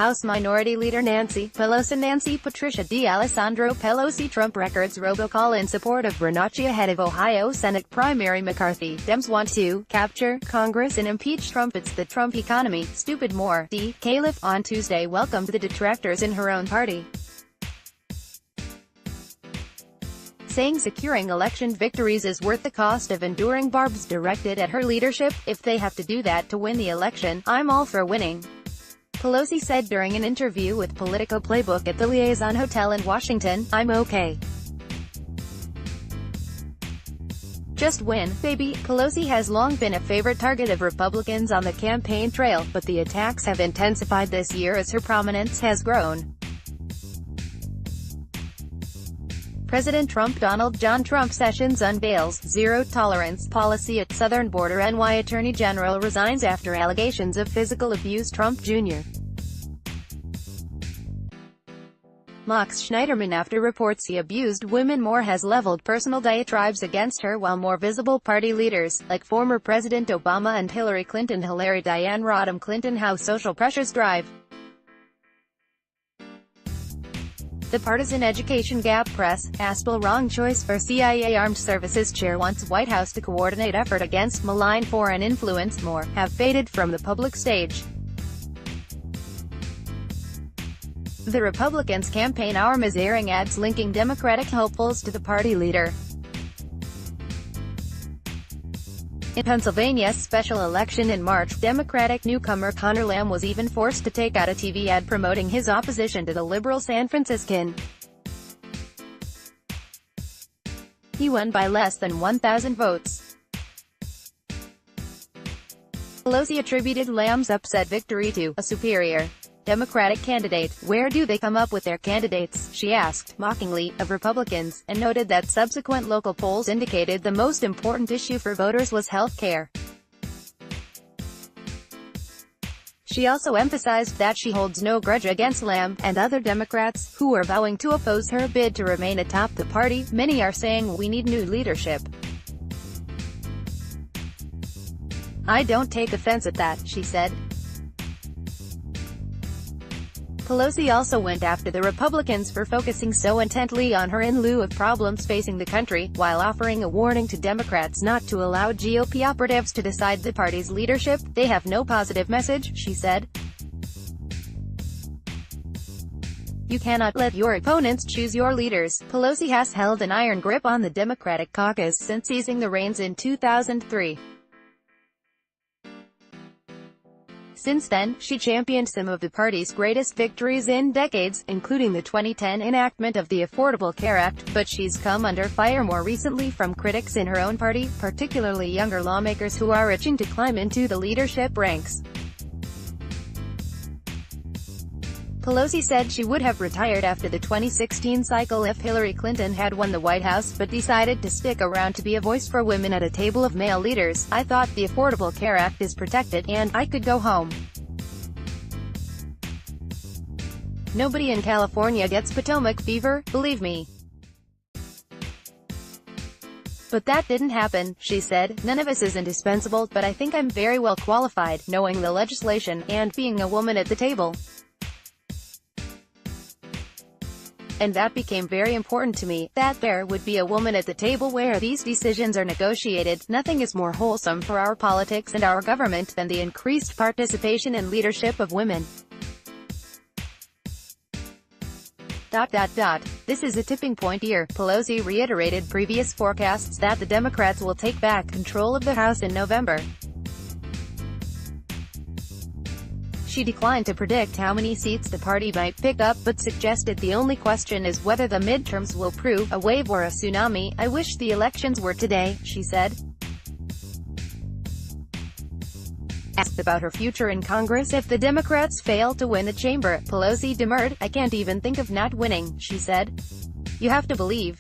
House Minority Leader Nancy PelosiNancy Patricia D'Alessandro PelosiTrump records robocall in support of Renacci ahead of Ohio Senate primary. McCarthy, Dems want to capture Congress and impeach Trump. It's the Trump economy, stupid more. D-Calif on Tuesday welcomed the detractors in her own party, saying securing election victories is worth the cost of enduring. Barbs directed at her leadership, if they have to do that to win the election, I'm all for winning. Pelosi said during an interview with Politico Playbook at the Liaison Hotel in Washington, I'm okay. Just win, baby. Pelosi has long been a favorite target of Republicans on the campaign trail, but the attacks have intensified this year as her prominence has grown. President Trump Donald John Trump Sessions unveils zero-tolerance policy at southern border. NY Attorney General resigns after allegations of physical abuse. Trump Jr. mocks Schneiderman after reports he abused women. Moore has leveled personal diatribes against her, while more visible party leaders, like former President Obama and Hillary Clinton, hilarious Diane Rodham Clinton, how social pressures drive the partisan education gap. Press, Aspel wrong choice for CIA. Armed Services Chair wants White House to coordinate effort against malign foreign influence. More have faded from the public stage. The Republicans' campaign arm is airing ads linking Democratic hopefuls to the party leader. In Pennsylvania's special election in March, Democratic newcomer Conor Lamb was even forced to take out a TV ad promoting his opposition to the liberal San Franciscan. He won by less than 1,000 votes. Pelosi attributed Lamb's upset victory to a superior Democratic candidate. Where do they come up with their candidates, she asked, mockingly, of Republicans, and noted that subsequent local polls indicated the most important issue for voters was health care. She also emphasized that she holds no grudge against Lamb and other Democrats, who are vowing to oppose her bid to remain atop the party. Many are saying we need new leadership. I don't take offense at that, she said. Pelosi also went after the Republicans for focusing so intently on her in lieu of problems facing the country, while offering a warning to Democrats not to allow GOP operatives to decide the party's leadership. They have no positive message, she said. You cannot let your opponents choose your leaders. Pelosi has held an iron grip on the Democratic caucus since seizing the reins in 2003. Since then, she championed some of the party's greatest victories in decades, including the 2010 enactment of the Affordable Care Act, but she's come under fire more recently from critics in her own party, particularly younger lawmakers who are itching to climb into the leadership ranks. Pelosi said she would have retired after the 2016 cycle if Hillary Clinton had won the White House, but decided to stick around to be a voice for women at a table of male leaders. I thought the Affordable Care Act is protected, and I could go home. Nobody in California gets Potomac fever, believe me. But that didn't happen, she said. None of us is indispensable, but I think I'm very well qualified, knowing the legislation, and being a woman at the table. And that became very important to me, that there would be a woman at the table where these decisions are negotiated. Nothing is more wholesome for our politics and our government than the increased participation and leadership of women. This is a tipping point year. Pelosi reiterated previous forecasts that the Democrats will take back control of the House in November. She declined to predict how many seats the party might pick up, but suggested the only question is whether the midterms will prove a wave or a tsunami. I wish the elections were today, she said. Asked about her future in Congress if the Democrats fail to win the chamber, Pelosi demurred. I can't even think of not winning, she said. You have to believe.